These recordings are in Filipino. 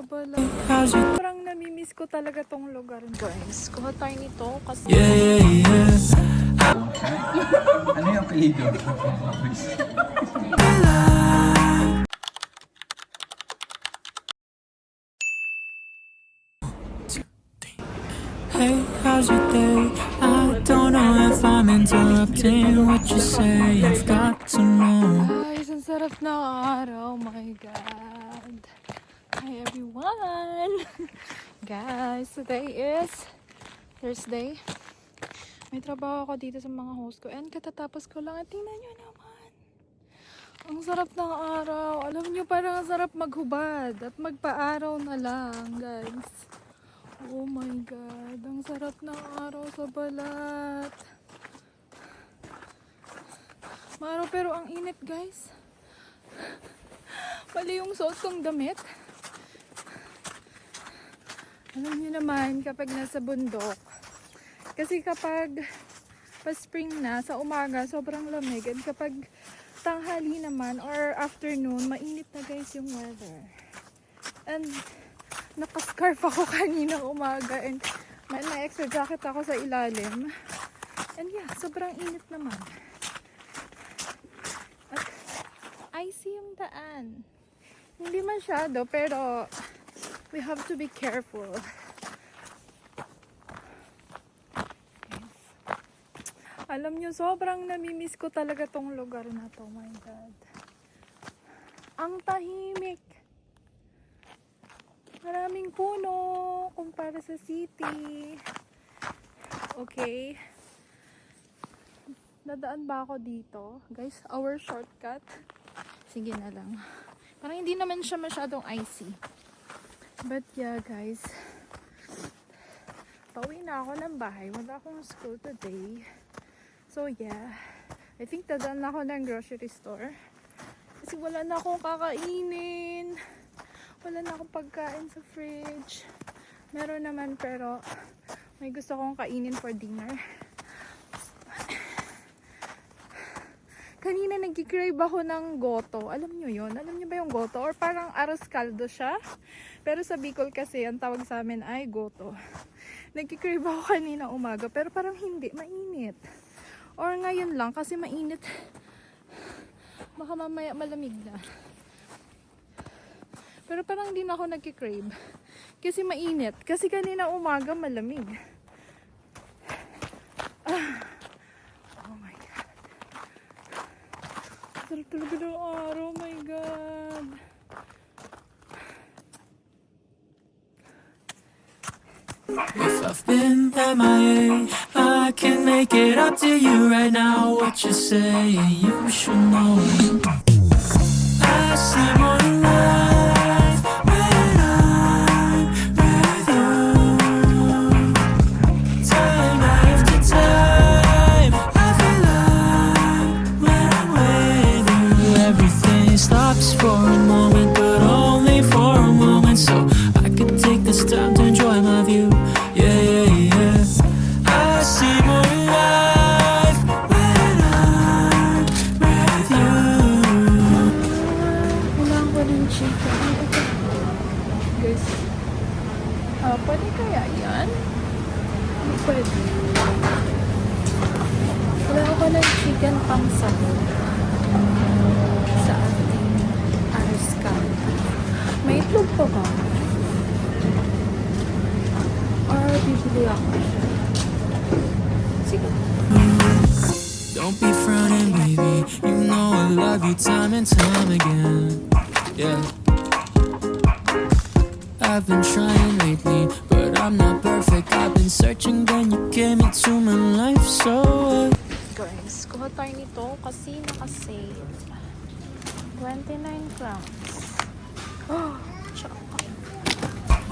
sa bala. Parang namimiss ko talaga tong lugar, guys. Kuha tayo nito kasi... Ano yung apelido? Hey, how's your day? I don't know if I'm interrupting what you say. I've got to know. Guys, ang sarap na araw. Oh my God. Hi, everyone. Guys, today is Thursday. May trabaho ako dito sa mga host ko. And katatapos ko lang. At tingnan nyo naman. Ang sarap ng araw. Alam nyo, parang ang sarap maghubad. At magpa-araw na lang, guys. Oh my God. Ang sarap ng araw sa balat. Maraw, pero ang init, guys. Mali yung suot kong damit. Alam niyo naman, kapag nasa bundok, kasi kapag pa-spring na, sa umaga, sobrang lamig. And kapag tanghali naman, or afternoon, mainit na guys yung weather. And naka-scarf ako kanina umaga. And may extra jacket ako sa ilalim. And yeah, sobrang init naman. At icy yung daan. Hindi masyado, pero we have to be careful. Alam nyo, sobrang namimiss ko talaga tong lugar na to. My God. Ang tahimik. Maraming puno kumpara sa city. Okay. Dadaan ba ako dito? Guys, our shortcut. Sige na lang. Parang hindi naman siya masyadong icy. But yeah, guys. Pauwi na ako ng bahay. Wala akong school today. So yeah, I think dadaan na ako ng grocery store. Kasi wala na akong kakainin. Wala na akong pagkain sa fridge. Meron naman pero may gusto kong kainin for dinner. Kanina nag-crave ako ng goto. Alam nyo yun? Alam nyo ba yung goto? Or parang arroz caldo siya. Pero sa Bicol kasi, ang tawag sa amin ay goto. Nag-crave ako kanina umaga. Pero parang hindi. Mainit. Or ngayon lang kasi mainit. Baka mamaya malamig na. Pero parang hindi na ako nag-crave. Kasi mainit. Kasi kanina umaga malamig. Oh my God. Sarap talaga ng araw. Oh my God. If I've been MIA, I can make it up to you right now. What you say, you should know. I see more life when I'm with you. Time after time, I feel like when I'm with you, everything stops for a moment, but only for a moment. So I could take this time to enjoy my view. Yeah, yeah, yeah. I see more life when I'm with you. Kailangan ko ng chicken. Guys. Pwede kaya yan? Hindi pwede. Kailangan ko ng chicken pang sabaw. Sa ating arroz caldo. May itlog pa ba? Or bibili ako? Sige. Don't be frowning, baby. You know I love you time and time again. Yeah. I've been trying lately, but I'm not perfect. I've been searching, then you came into my life, so Guys, kuha tayo nito kasi naka-sale. 29 crowns. Oh, tsaka.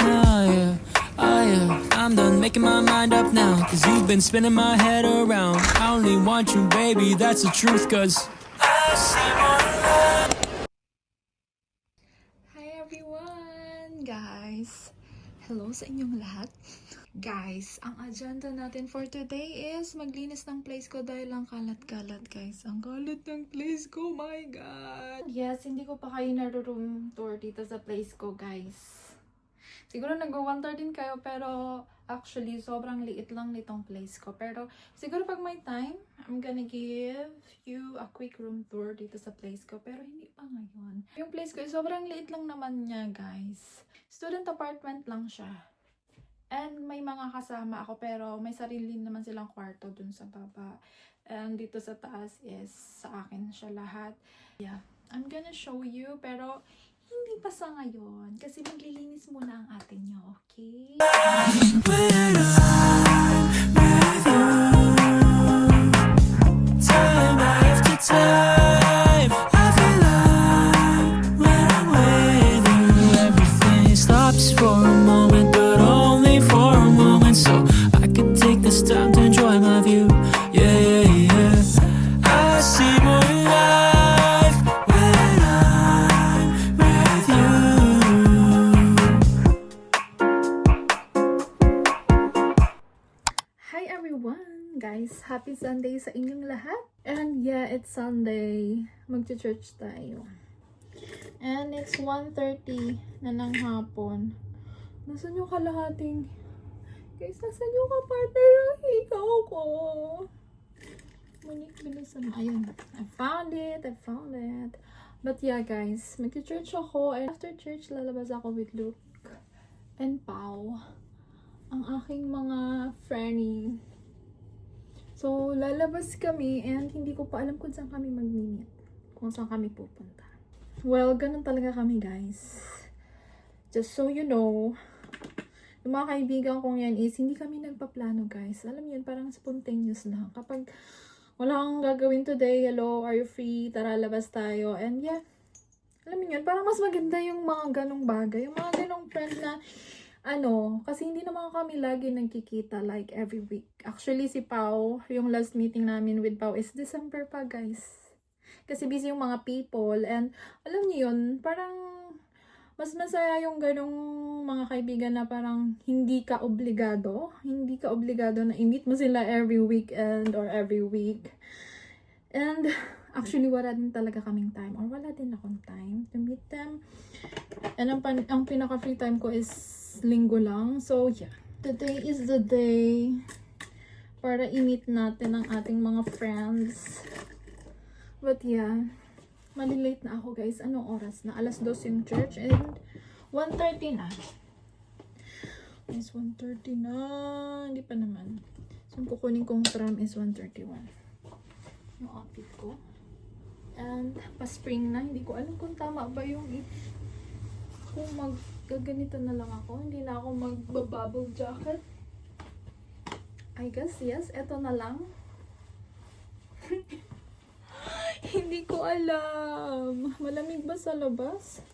oh yeah, oh yeah. I'm done making my mind up now, 'cause you've been spinning my head around. I only want you, baby, that's the truth, 'cause I see more life. Hi everyone! Guys, hello sa inyong lahat. Guys, ang agenda natin for today is maglinis ng place ko dahil ang kalat-kalat, guys. Ang kalat ng place ko, my God! Yes, hindi ko pa kayo na-room tour dito sa place ko, guys. Siguro nag-wonder din kayo, pero actually, sobrang liit lang nitong place ko. Pero siguro pag may time, I'm gonna give you a quick room tour dito sa place ko. Pero hindi pa ngayon. Yung place ko, sobrang liit lang naman niya, guys. Student apartment lang siya. And may mga kasama ako, pero may sarili naman silang kwarto dun sa baba. And dito sa taas is sa akin siya lahat. Yeah, I'm gonna show you, pero hindi pa sa ngayon. Kasi maglilinis muna ang ate nyo, okay? When I'm with you, time after time, I feel like when I'm with you, everything stops for a moment, but only for a moment. So I could take this time to enjoy my view. Yeah, yeah, yeah. I see more life when I'm with you. Hi everyone! Guys, happy Sunday sa inyong lahat. And yeah, it's Sunday. Magcha-church tayo. And it's 1:30 na ng hapon. Nasaan yung kalahating? Guys, nasaan yung kapartner ng ikaw ko? Manik, bilisan mo. Ayun. I found it. But yeah, guys, magcha-church ako. And after church, lalabas ako with Luke and Pau. Ang aking mga friendie. So, lalabas kami and hindi ko pa alam kung saan kami mag-meet. Kung saan kami pupunta. Well, ganun talaga kami, guys. Just so you know, yung mga kaibigan kong yan is, hindi kami nagpaplano, guys. Alam yun, parang spontaneous lang. Kapag wala kang gagawin today, hello, are you free? Tara, labas tayo. And yeah, alam mo yun, parang mas maganda yung mga ganong bagay. Yung mga ganong friend na, kasi hindi naman kami lagi nagkikita like every week. Actually, si Pau, yung last meeting namin with Pau is December pa, guys. Kasi busy yung mga people. And alam niyo yun, parang mas masaya yung ganong mga kaibigan na parang hindi ka obligado na i-meet mo sila every weekend or every week. And actually, wala din talaga kaming time or wala din akong time to meet them. And ang pinaka-free time ko is linggo lang. So, yeah. Today is the day para i-meet natin ang ating mga friends. But yeah, malilate na ako, guys. Anong oras na? 2:00 yung church and 1:30 na. Guys, 1:30 na. Hindi pa naman. So, yung kukunin kong tram is 1:31. Yung outfit ko. And, pa-spring na. Hindi ko alam kung tama ba yung kung maggaganito na lang ako. Hindi na ako mag-bubble jacket. I guess, yes. Ito na lang. Hindi ko alam. Malamig ba sa labas?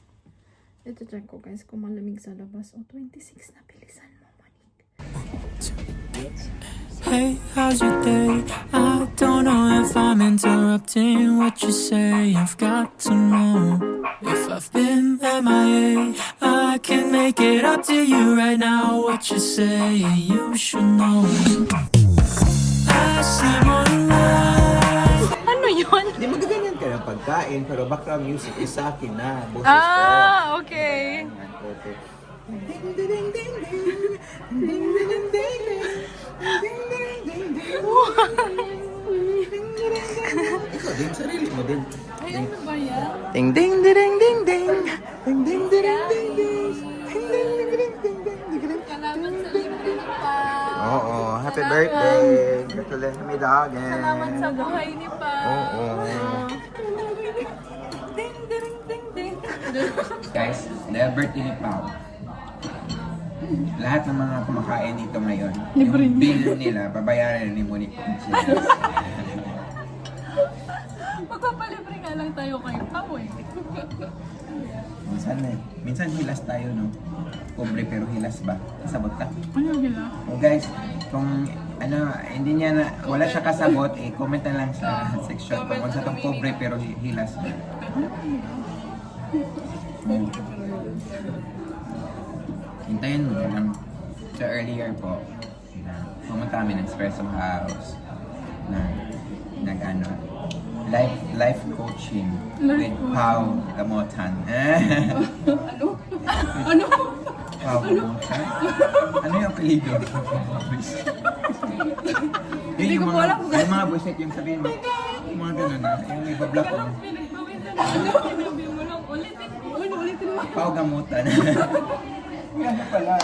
Ito check ko, guys, kung malamig sa labas. 26 na. Bilisan mo, Manik. Hey, how's your day? I don't know if I'm interrupting what you say. I've got to know if I've been MIA. I can make it up to you right now. What you say, you should know. I see more life. Ano yun? Hindi magaganyan ka ng pagkain, pero background music is sa akin na. Boses ko. Okay. Okay. Ding, ding, ding, ding, ding. Ding, ding, ding, ding, ding. Ding, ding, ding, ding. Ikaw din, sarili mo din. Ay, ano ba yan? Ding, ding, ding, ding, ding, ding. Ding, ding, ding, ding, ding, ding. Ding, ding, ding, ding, ding, ding, ding. Salamat sa libre na pa. Oo, happy birthday. Gratulate kami dagin. Salamat sa buhay ni pa. Oo. Ding, ding, ding, ding. Guys, dahil birthday ni Pao, lahat ng mga kumakain dito ngayon, yung bill nila, babayaran ni Monique Conchillas. Magpapalibre nga lang tayo kay Pao eh. Minsan hilas tayo, no? Pobre pero hilas ba? Kasabot ka? Ano hila? O guys, kung hindi niya wala siya kasabot, comment na lang sa section kung sa itong pobre pero hilas ba. Hintayin mo lang sa earlier po na pumunta kami ng Espresso House na life coaching with Pao Gamotan. Ano? Pao gamutan? Ano yung apelido? Yun yung mga buset yung sabihin mo. Yung mga ganun na. Yung iba-block mo. Pao gamutan. Ano pala?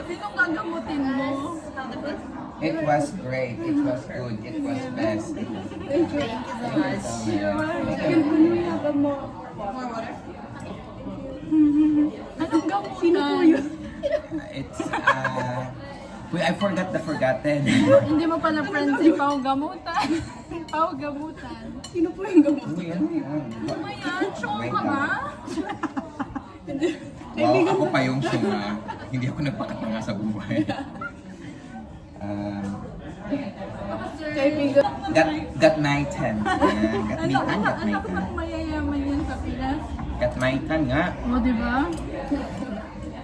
Sinong gagamutin mo? It was great. It was good. It was best. Thank you so much. Anong gamutan? It's, wait, I forgot the forgotten. Hindi mo pala friend si Pao Gamutan. Pao Gamutan. Sino po yung gamot? Ano yun? Ano yan? Sure ka ba? Wow, ako pa yung suma. Hindi ako nagpakatanga sa buhay. Kaibigan. Gat maitan. Gat Ano maitan, gat ba maitan. mayayaman yan sa Pinas? Gat maitan nga. O, di ba?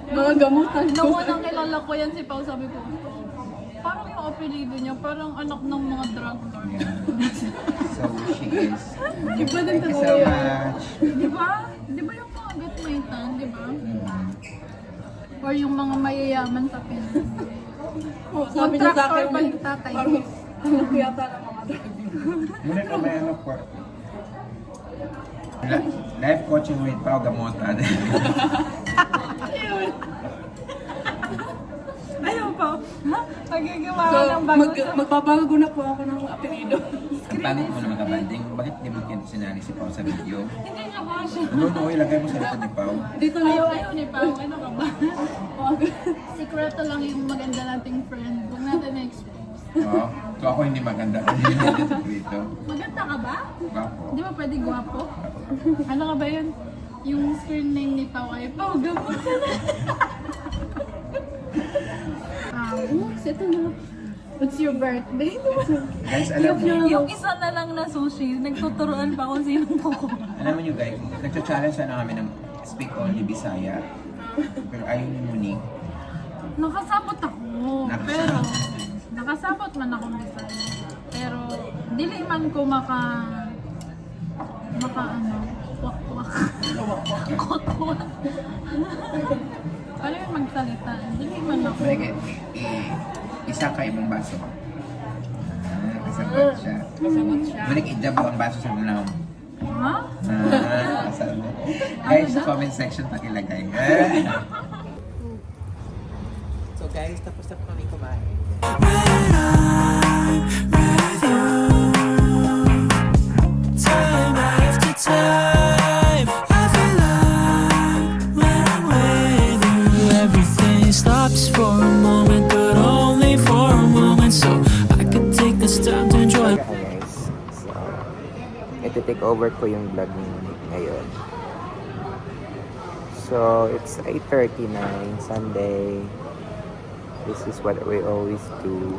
Mga gamutan Nung ko. unang kilala ko yan si Pao, sabi ko, parang yung apelido niya, parang anak ng mga drug lord. Yeah. So she is. Iba din Thank you talaga so yan. much. Di ba? Di ba yung mga gatmaitan, di ba? Mm. Or yung mga mayayaman sa Pinas. Oh, sabi niya sa akin, Contractor pag tatay. ano ko yata ng mga Muna ka may ano po. Life coaching with Pao Gamutan. Ayaw pa. Magigawa So, ka ng bago sa... magbabago na po ako ng apelido. Ang pangit mo na magkabanding. Bakit di mo sinali si Pao sa video? Hindi nga ba siya? No, ilagay mo sa likod ni Pao. Dito na yun. Ayaw ni Pao. Ano ka ba? Sikreto lang yung maganda nating friend. Huwag natin na-expose. Oo. So ako hindi maganda. Hindi maganda dito. Maganda ka ba? Gwapo. Di ba pwede gwapo? Ano ka ba yun? Yung screen name ni Pao ay Pao Gamutan. Oops, ito na. What's your birthday? Guys, alam mo, Yung isa na lang na sushi, nagtuturuan pa kung sinong kukuha. alam mo nyo guys, nagcha-challenge na kami ng speak only Bisaya. Pero ayaw ni Monique. Nakasabot ako. Nakasabot. Pero, nakasabot man akong Bisaya. Pero, dili man ko maka ano, wak-wak. Kwak-kwak. Ano yung magsalita? Dili man ako. Monique, isa ka ibang baso. Kasabot siya. Kasabot siya. Monique, ijab mo ang baso sa muna. Ha? Kasabot. Guys, sa comment section pakilagay. So guys, tapos na po kami kumain. Time after time, I feel like when I'm with you, everything stops for a moment, but only for a moment. So I could take this time to enjoy. Hi guys, so ito take over ko yung vlog ngayon. So it's 8:39 Sunday. This is what we always do.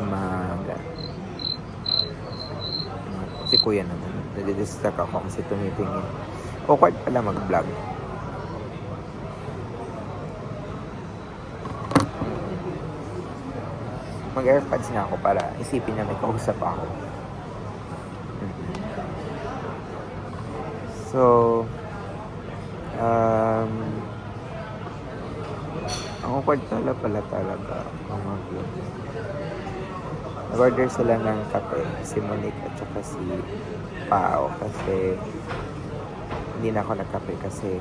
Umaga. Si kuya naman. Nadidistract ako kasi tumitingin. Awkward pala mag-vlog. Mag-airpods na ako para isipin na may kausap ako. So, ang awkward pala talaga ang mag-vlog. Nag-order sila ng kape, si Monique at saka si Pao kasi hindi na ako nagkape kasi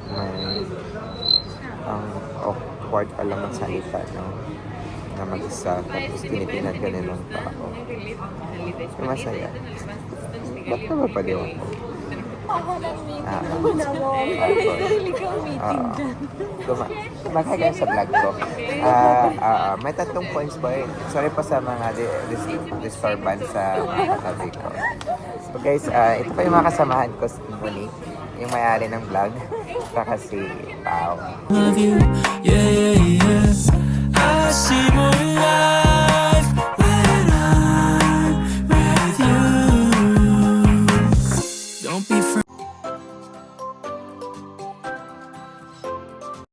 may ang awkward pala magsalita, no? Na mag-isa tapos tinitingnan ka ng tao. So, masaya. Ba't na ba pala yung ako? Mag-hi guys sa vlog ko. May 3 points ba eh. Sorry pa sa mga disturbance sa mga katabi ko. So guys, ito pa yung mga kasamahan ko si Monique, yung may-ari ng vlog. Saka si Pao. Love you, yeah, yeah,